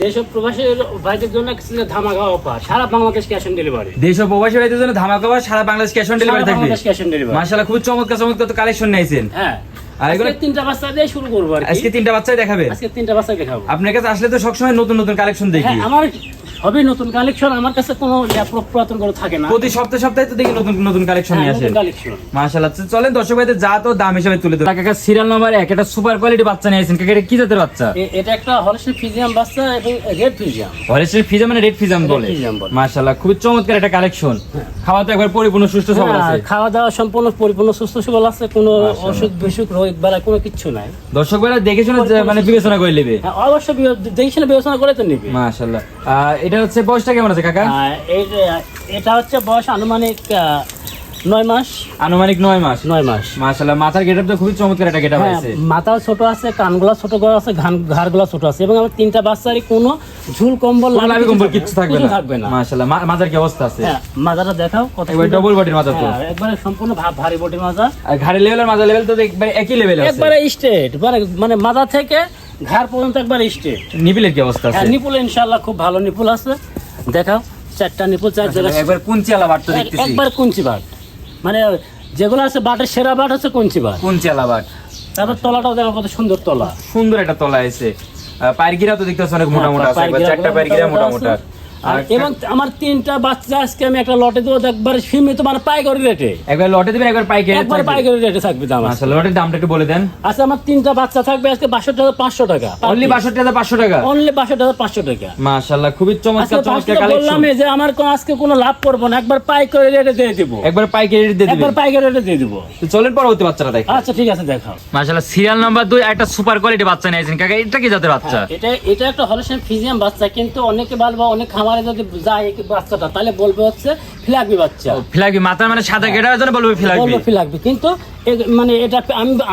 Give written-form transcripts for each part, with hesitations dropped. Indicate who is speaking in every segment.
Speaker 1: দেশীয় প্রবাসী ভাইদের জন্য ধামাকা অফার, সারা বাংলাদেশ ক্যাশ অন ডেলিভারি।
Speaker 2: দেশীয় প্রবাসী ভাইদের জন্য ধামাকা অফার, সারা বাংলাদেশ ক্যাশ অন ডেলিভারি থাকবে। মাশাআল্লাহ, খুব চমৎকার চমৎকার তো কালেকশন নিয়েছেন।
Speaker 1: হ্যাঁ,
Speaker 2: আর এগুলো
Speaker 1: তিনটা বাচ্চা দিয়ে শুরু করব আর কি।
Speaker 2: আজকে তিনটা বাচ্চাই দেখাবেন?
Speaker 1: আজকে তিনটা বাচ্চা দেখাবো।
Speaker 2: আপনার কাছে আসলে তো সবসময় নতুন নতুন কালেকশন দেখি।
Speaker 1: হ্যাঁ, আমার হবে নতুন কালেকশন, আমার কাছে কোনো পুরাতন করে থাকে না।
Speaker 2: প্রতি সপ্তাহে সপ্তাহে তো দেখি নতুন নতুন কালেকশন নিয়ে আসেন। মাশাআল্লাহ, চলেন দর্শক ভাইদের যা তো দাম হিসেবে তুলে দেব। কাকা সিরিয়াল নাম্বার 1 একটা সুপার কোয়ালিটি বাচ্চা নিয়ে আসেন। কাকা এটা কি জাতের বাচ্চা?
Speaker 1: এটা একটা হলস্টাইন ফ্রিজিয়ান বাচ্চা এবং রেড ফ্রিজিয়ান।
Speaker 2: হলস্টাইন ফ্রিজিয়ান মানে রেড ফ্রিজিয়ান বলে। মাশাআল্লাহ, খুব চমৎকার একটা কালেকশন। খাওয়া তো একবার পরিপূর্ণ সুস্থ সবল আছে।
Speaker 1: খাওয়া দাওয়া সম্পূর্ণ পরিপূর্ণ সুস্থ সবল আছে, কোনো অসুখ বিসুখ রোগ বালা কোনো কিছু নাই।
Speaker 2: দর্শক ভাইরা দেখে শুনে মানে বিবেচনা করে নেবে।
Speaker 1: হ্যাঁ, অবশ্যই দেখে শুনে বিবেচনা করে তো নেবে।
Speaker 2: মাশাআল্লাহ, এটা হচ্ছে বয়সটা কেমন আছে কাকা?
Speaker 1: এটা হচ্ছে বয়স আনুমানিক 9 মাস।
Speaker 2: আনুমানিক 9 মাস।
Speaker 1: 9 মাস।
Speaker 2: মাশাআল্লাহ, মাথার গেটআপ তো খুবই চমৎকার একটা গেটআপ আছে।
Speaker 1: মাথা ছোট আছে, কানগুলা ছোট করা আছে, ঘাড়গুলা ছোট আছে এবং আমার তিনটা বাচ্চারই কোনো ঝুল কম্বল
Speaker 2: লাভি কম্বল কিছু থাকবে না।
Speaker 1: না।
Speaker 2: মাশাআল্লাহ, মাথার কি অবস্থা আছে?
Speaker 1: হ্যাঁ, মাথাটা দেখাও কত
Speaker 2: একবার ডাবল বডির মাজা তো।
Speaker 1: একবারে সম্পূর্ণ ভারী বডির মাজা।
Speaker 2: আর ঘাড়ের লেভেল আর মাজা লেভেল তো একবারে একই লেভেলে আছে।
Speaker 1: একবারে স্ট্রেট, মানে মাথা থেকে ঘাড় পর্যন্ত একবারে স্ট্রেট।
Speaker 2: নিপিলের কি অবস্থা আছে?
Speaker 1: হ্যাঁ, নিপুল ইনশাআল্লাহ খুব ভালো নিপুল আছে। দেখাও চারটা নিপুল, চার জায়গায়
Speaker 2: একবার কুঞ্চিয়ালা বাট তো দেখতেছি।
Speaker 1: একবার কুঞ্চি বাট, মানে যেগুলো আছে বাটের সেরা বাট হচ্ছে কুঞ্চি বাট।
Speaker 2: কুঞ্চিয়ালা বাট।
Speaker 1: তারপর তলাটাও দেখো কত সুন্দর তলা,
Speaker 2: সুন্দর একটা তলা আছে। পায়ের গিরা তো দেখতেছ অনেক মোটা মোটা আছে। একবার চারটা পায়ের গিরা মোটা মোটা।
Speaker 1: এবং আমার তিনটা বাচ্চা আজকে আমি একটা লটে দেবো, একবার সীমিত মানে পাইকারি রেটে।
Speaker 2: একবার লটে দিবেন, একবার পাইকারি
Speaker 1: একবার পাইকারি রেটে থাকবে দাম।
Speaker 2: মাশাআল্লাহ, লটের দামটা একটু বলে দেন।
Speaker 1: আচ্ছা, আমার তিনটা বাচ্চা থাকবে আজকে 62,500 টাকা।
Speaker 2: অনলি 62,500 টাকা।
Speaker 1: অনলি 62,500 টাকা।
Speaker 2: মাশাআল্লাহ, খুবই চমৎকার চমৎকার কালেকশন।
Speaker 1: বললাম যে আমার আজকে কোনো লাভ করব না, একবার পাইকারি রেটে দিয়ে দেব।
Speaker 2: একবার পাইকারি রেটে দিয়ে দিবেন।
Speaker 1: একবার পাইকারি রেটে দিয়ে দেব।
Speaker 2: তো চলেন পরবর্তী বাচ্চাটা দেখি।
Speaker 1: আচ্ছা, ঠিক আছে, দেখাও।
Speaker 2: মাশাআল্লাহ, সিরিয়াল নাম্বার 2 একটা সুপার কোয়ালিটি বাচ্চা নিয়েছেন। কাকা এটা কি জাতের বাচ্চা?
Speaker 1: এটা একটা হলস্টাইন ফ্রিজিয়ান বাচ্চা, কিন্তু অনেকে বলবো, অনেক খামারে যদি যায় এই বাচ্চাটা তাহলে বলবে হচ্ছে ফ্ল্যাগবি বাচ্চা।
Speaker 2: ফ্ল্যাগবি মাথা মানে সাদা গেটার জন্য বলবে
Speaker 1: ফ্ল্যাগবি, কিন্তু মানে এটা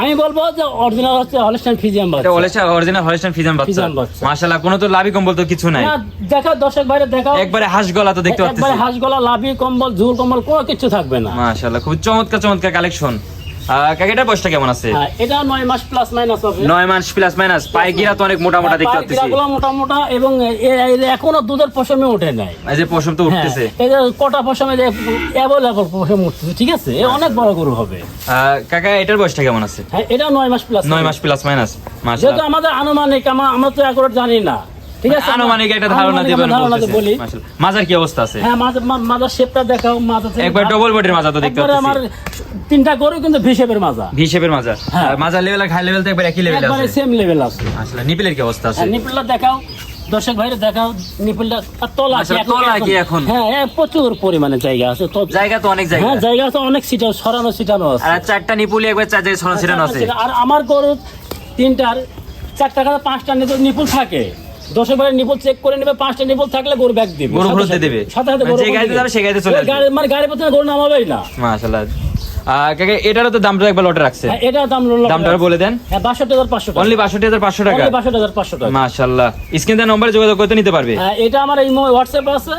Speaker 1: আমি বলবো যে অরিজিনাল হচ্ছে হলস্টাইন ফ্রিজিয়ান বাচ্চা।
Speaker 2: এটা অরিজিনাল হলস্টাইন ফ্রিজিয়ান বাচ্চা। মাশাআল্লাহ, কোনো তো লাভি কম্বল তো কিছু নাই।
Speaker 1: না, দেখাও দর্শক ভাইরা, দেখাও।
Speaker 2: একবারে হাঁস গলা তো দেখতে পাচ্ছেন।
Speaker 1: একবারে হাঁস গলা, লাভি কম্বল, ঝুল কম্বল কোনো কিছু থাকবে না।
Speaker 2: মাশাআল্লাহ, খুব চমৎকার চমৎকার কালেকশন। কাকা এটা বয়সটা কেমন আছে?
Speaker 1: এটা 9 মাস প্লাস মাইনাস হবে।
Speaker 2: 9 মাস প্লাস মাইনাস। পায়ে গিরা তো অনেক মোটা মোটা দেখতে পাচ্ছি।
Speaker 1: পায়গিরাগুলো মোটা মোটা এবং এখনো দুধের পশমে ওঠে নাই।
Speaker 2: এই যে পশম তো উঠতেছে।
Speaker 1: এই যে কটা পশমে যে অ্যাভেলেবল পশম উঠতেছে, ঠিক আছে, অনেক বড় গরু হবে।
Speaker 2: কাকা এটার বয়সটা কেমন আছে?
Speaker 1: এটা 9 মাস প্লাস।
Speaker 2: 9 মাস প্লাস মাইনাস। মাশাআল্লাহ,
Speaker 1: যেহেতু আমাদের আনুমানিক, আমরা তো অ্যাকুরেট জানি না, ঠিক আছে,
Speaker 2: আনুমানিক একটা ধারণা দিবেন
Speaker 1: বলি।
Speaker 2: মাশাআল্লাহ, মাজার কি অবস্থা আছে?
Speaker 1: হ্যাঁ, মাজার শেপটা দেখাও। মাজা থেকে
Speaker 2: একবার ডবল বডির মাজা তো দেখতে পাচ্ছি।
Speaker 1: আমার তিনটা গরু কিন্তু ভি শেপের মাজা।
Speaker 2: ভি শেপের মাজা। মাজার লেভেল আর ঘাড় লেভেল তো একবার একই লেভেলে আছে।
Speaker 1: একবারে সেম লেভেল আছে।
Speaker 2: মাশাআল্লাহ, নিপিলের কি অবস্থা আছে?
Speaker 1: নিপিলটা দেখাও দর্শক ভাইরা, দেখাও নিপিলটা। তলা
Speaker 2: কি এখন?
Speaker 1: হ্যাঁ, প্রচুর পরিমাণে জায়গা আছে।
Speaker 2: জায়গা তো অনেক জায়গা।
Speaker 1: হ্যাঁ, জায়গা তো অনেক সরানো ছিটানো আছে।
Speaker 2: আর চারটা নিপুলি একবার চার জায়গায় ছিটানো আছে।
Speaker 1: আর আমার গরু তিনটার 4টা করে 5টা নিপুল থাকে। দর্শক ভাইরা নিপুল চেক করে নেবে, 5টা নিপুল থাকলে গরু ব্যাগ দিবে,
Speaker 2: গরু ভরতে দেবে।
Speaker 1: সাথে সাথে
Speaker 2: যে গাড়িতে যাবে সেই গাড়িতে চলে আসবে।
Speaker 1: মানে গাড়ি পথে গরু নামাবেই না।
Speaker 2: মাশাআল্লাহ, কাকা এটারও তো দামটা একবার লটে রাখছে।
Speaker 1: এটা দামটা
Speaker 2: বলে দেন।
Speaker 1: হ্যাঁ, 62,500 টাকা।
Speaker 2: অনলি 62,500 টাকা।
Speaker 1: 62,500 টাকা।
Speaker 2: মাশাআল্লাহ, স্ক্রিনে দেওয়া নম্বরে যোগাযোগ করতে নিতে পারবে।
Speaker 1: হ্যাঁ, এটা আমার এই হোয়াটসঅ্যাপ আছে,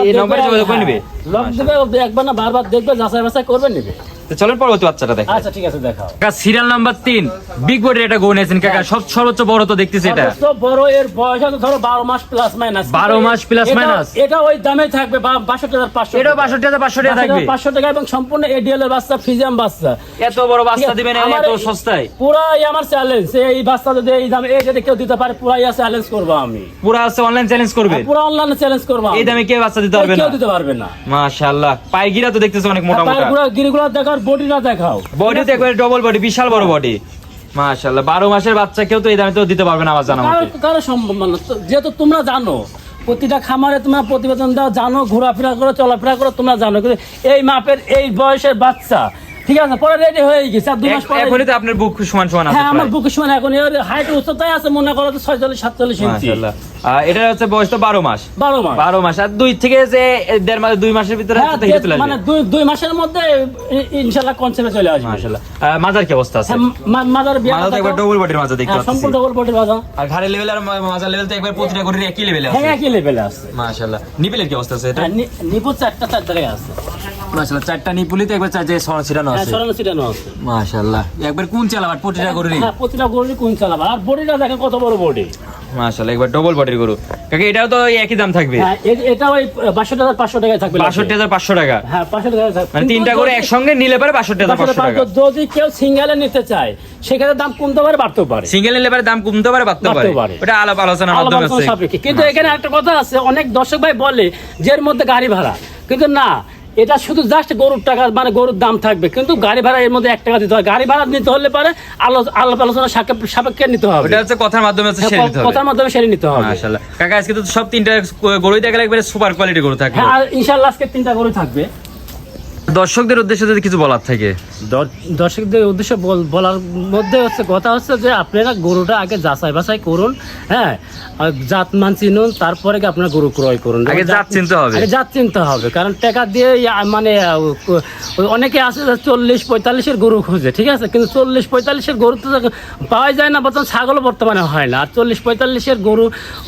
Speaker 2: এই নম্বরে যোগাযোগ করে নেবে।
Speaker 1: লক দিবে, একবার না বারবার দেখবে, যাচাই বাছাই করবে, নেবে।
Speaker 2: তো চলেন পরবর্তী বাচ্চাটা দেখি।
Speaker 1: আচ্ছা, ঠিক আছে, দেখাও।
Speaker 2: কাকা সিরিয়াল নাম্বার 3 বিগ বডির এটা গরু নিয়েছেন। কাকা সর্বোচ্চ বড় তো দেখতেছি এটা।
Speaker 1: সব বড়, এর বয়স আছে ধরো 12 মাস প্লাস মাইনাস।
Speaker 2: 12 মাস প্লাস মাইনাস।
Speaker 1: এটা ওই দামে থাকবে 62,500।
Speaker 2: এটাও 62,500 টাকা থাকবে।
Speaker 1: 500 টাকা এবং সম্পূর্ণ এডিএল এর বাচ্চা, ফ্রিজিয়ান বাচ্চা।
Speaker 2: এত বড় বাচ্চা দিবেন এত সস্তায়? পুরাই
Speaker 1: আমার চ্যালেঞ্জ, এই বাচ্চা যদি এই দামে এই যদি কেউ দিতে পারে, পুরাই চ্যালেঞ্জ করব আমি।
Speaker 2: পুরা আছে অনলাইন চ্যালেঞ্জ করবে?
Speaker 1: পুরা অনলাইনে চ্যালেঞ্জ করব।
Speaker 2: এই দামে কেউ বাচ্চা দিতে পারবে না?
Speaker 1: কেউ দিতে পারবে না।
Speaker 2: মাশাআল্লাহ, পায়ে গিরা তো দেখতেছ অনেক মোটা মোটা।
Speaker 1: পুরো গিরিগুলো দেখাও, বডিটা দেখাও।
Speaker 2: বডি তো একবারে ডবল বডি, বিশাল বড় বডি। মাশাআল্লাহ, 12 মাসের বাচ্চা কেউ তো এই দামে তো দিতে পারবে না আমার জানা মতে।
Speaker 1: কারো সম্ভব না, যেহেতু তোমরা জানো প্রতিটা খামারে তোমরা প্রতিবেদন দাও, জানো, ঘোরাফেরা করো, চলাফেরা করো, তোমরা জানো। কিন্তু এই মাপের এই বয়সের বাচ্চা, ঠিক আছে, পরে রেডি হয়ে গেছে। আর 2 মাস পরে
Speaker 2: এখনই তো আপনার বুক সমান সমান আছে।
Speaker 1: হ্যাঁ, আমার বুকের সমান। এখন এর হাইট উচ্চতায় আছে মনে করো 46-47 ইঞ্চি।
Speaker 2: মাশাআল্লাহ, এটা হচ্ছে বয়স তো 12 মাস।
Speaker 1: 12 মাস
Speaker 2: আর 2 থেকে যে 1.5 মাস 2 মাসের ভিতরে চলে আসবে।
Speaker 1: মানে 2 মাসের মধ্যে ইনশাআল্লাহ কনসেপ্টে চলে আসবে।
Speaker 2: মাশাআল্লাহ, মাজার কি অবস্থা আছে?
Speaker 1: মাজার
Speaker 2: মাজার একবার ডবল বডির মাজা দেখতে পাচ্ছি।
Speaker 1: সম্পূর্ণ ডবল বডির মাজা।
Speaker 2: আর ঘাড়ের লেভেল আর মাজার লেভেল তো একবার প্রতিটা গরুর একই লেভেলে আছে।
Speaker 1: হ্যাঁ, একই লেভেলে আছে।
Speaker 2: মাশাআল্লাহ, নিপিলের কি অবস্থা আছে? এটা
Speaker 1: নিপুল 4টা 4 জায়গায় আছে।
Speaker 2: মাশাআল্লাহ, 4টা নিপুলিতে একবার 4 জায়গায় ছিটানো আছে।
Speaker 1: হ্যাঁ, সরানো ছিটানো আছে।
Speaker 2: মাশাআল্লাহ, একবার কোন চালাবার প্রতিটা গরুরই?
Speaker 1: হ্যাঁ, প্রতিটা গরুরই কোন চালাবার। আর বডিটা দেখেন কত বড় বডি।
Speaker 2: মাশাআল্লাহ, একবার ডবল বডির গরু। কাকা এটাও তো ওই একই দাম থাকবে?
Speaker 1: হ্যাঁ, এটা ওই 62,500 টাকায় থাকবে।
Speaker 2: 62,500 টাকা।
Speaker 1: হ্যাঁ, 65 টাকা থাকবে।
Speaker 2: মানে তিনটা করে একসঙ্গে নিলে পারে 62,500 টাকা।
Speaker 1: যদি কেউ সিঙ্গেলে নিতে চায় সেখানে দাম কমতে পারে, বাড়তেও পারে।
Speaker 2: সিঙ্গেল নিলে পারে দাম কমতে পারে, বাড়তে পারে। ওটা আলোচনার মাধ্যমে আছে।
Speaker 1: কিন্তু এখানে একটা কথা আছে, অনেক দর্শক ভাই বলে যে এর মধ্যে গাড়ি ভাড়া, কিন্তু না, এটা শুধু জাস্ট গরুর টাকা, মানে গরুর দাম থাকবে, কিন্তু গাড়ি ভাড়া এর মধ্যে 1 টাকা দিতে হয়। গাড়ি ভাড়া নিতে হলে পারে আলোচনা সাপেক্ষে নিতে হবে।
Speaker 2: এটা হচ্ছে কথার মাধ্যমে সেরে নিতে হবে।
Speaker 1: কথার মাধ্যমে সেরে নিতে হবে।
Speaker 2: মাশাআল্লাহ কাকা, আজকে তো সব তিনটা গরুই দেখা একবারে সুপার কোয়ালিটি গরু থাকবে।
Speaker 1: হ্যাঁ, ইনশাআল্লাহ আজকে 3টা গরু থাকবে।
Speaker 2: দর্শকদের উদ্দেশ্যে যদি কিছু বলার থাকে?
Speaker 1: দর্শকদের উদ্দেশ্যে বলার মধ্যে হচ্ছে কথা হচ্ছে যে আপনারা গরুটা আগে যাচাই বাছাই করুন। হ্যাঁ, জাত মান চিনুন, তারপরে কি আপনারা গরু ক্রয় করুন।
Speaker 2: আগে জাত চিনতে হবে।
Speaker 1: আগে জাত চিনতে হবে, কারণ টাকা দিয়ে মানে অনেকে আছে 40-45-এর গরু খুঁজে, ঠিক আছে, কিন্তু 40-45-এর গরু তো পাওয়া যায় না, বর্তমান ছাগলও বর্তমানে হয় না। আর 40-45-এর গরু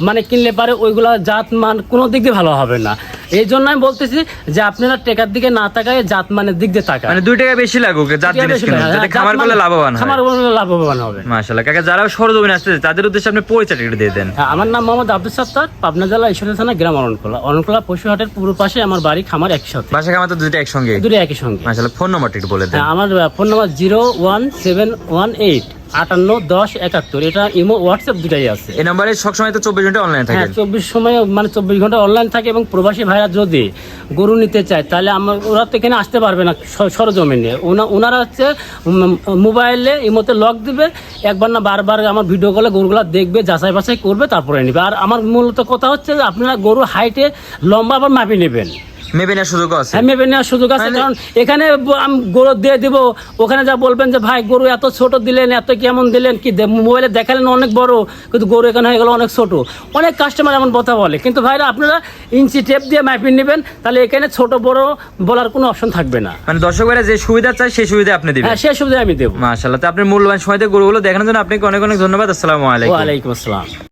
Speaker 1: মানে কিনলে পারে ওইগুলা জাত মান কোনো দিক দিয়ে ভালো হবে না। এই জন্য আমি বলতেছি যে আপনারা টাকার দিকে না তাকায় জাত মানের দিক দিয়ে তাকান।
Speaker 2: মানে 2 টাকা বেশি লাগুক জাত জিনিস কিনুন, যাতে খামার করলে লাভবান হয়।
Speaker 1: খামার করলে লাভবান হবে।
Speaker 2: মাশাআল্লাহ কাকা, যারা সরজমিনে আসছে তাদের উদ্দেশ্যে আপনি পরিচয়টা একটু দিয়ে দেন।
Speaker 1: আমার নাম মোহাম্মদ আব্দুল সত্তার, পাবনা জেলা ঈশ্বরদী থানা, গ্রাম অরণখোলা পশুহাটের পূর্ব পাশে আমার বাড়ি, খামার একসাথে।
Speaker 2: বাসা খামার তো দুটো একসঙ্গে?
Speaker 1: দুটো একই সঙ্গে।
Speaker 2: মাশাআল্লাহ, ফোন নাম্বারটা একটু বলে দেন।
Speaker 1: আমার ফোন নাম্বার 01718 58 10 71। এটা ইমো হোয়াটসঅ্যাপ দুটাই আছে।
Speaker 2: এই নম্বরে সবসময় তো 24 ঘন্টা অনলাইন থাকে?
Speaker 1: হ্যাঁ, 24 ঘন্টা অনলাইন থাকে। এবং প্রবাসী ভাইরা যদি গরু নিতে চায় তাহলে ওরা তো এখানে আসতে পারবে না সরজমিনে। ওনারা হচ্ছে মোবাইলে ইমোতে লক দিবে, একবার না বারবার আমার ভিডিও কলে গরুগুলা দেখবে, যাচাই বাছাই করবে, তারপরে নেবে। আর আমার মূলত কথা হচ্ছে যে আপনারা গরু হাইটে লম্বা আবার মাপি নেবেন।
Speaker 2: মেপে নেওয়ার সুযোগ আছে?
Speaker 1: হ্যাঁ, মেপে নেওয়ার সুযোগ আছে। কারণ এখানে আমি গরু দিয়ে দিব, ওখানে যা বলবেন যে ভাই গরু এত ছোট দিলেন, এত কেমন দিলেন, কি মোবাইলে দেখালেন অনেক বড়, কিন্তু গরু এখানে হয়ে গেল অনেক ছোট। অনেক কাস্টমার এমন কথা বলে, কিন্তু ভাইরা আপনারা ইঞ্চি টেপ দিয়ে মাপিয়ে নেবেন, তাহলে এখানে ছোট বড় বলার কোনো অপশন থাকবে না।
Speaker 2: মানে দর্শক ভাইরা যে সুবিধা চায় সেই সুবিধা আপনি দিবেন?
Speaker 1: হ্যাঁ, সেই সুবিধা আমি দেবো।
Speaker 2: মাশাআল্লাহ, তো আপনি মূল্যবান সময় দিয়ে গরুগুলো দেখানোর জন্য আপনাকে অনেক অনেক ধন্যবাদ। আসসালামু আলাইকুম।
Speaker 1: ওয়া আলাইকুম আসসালাম।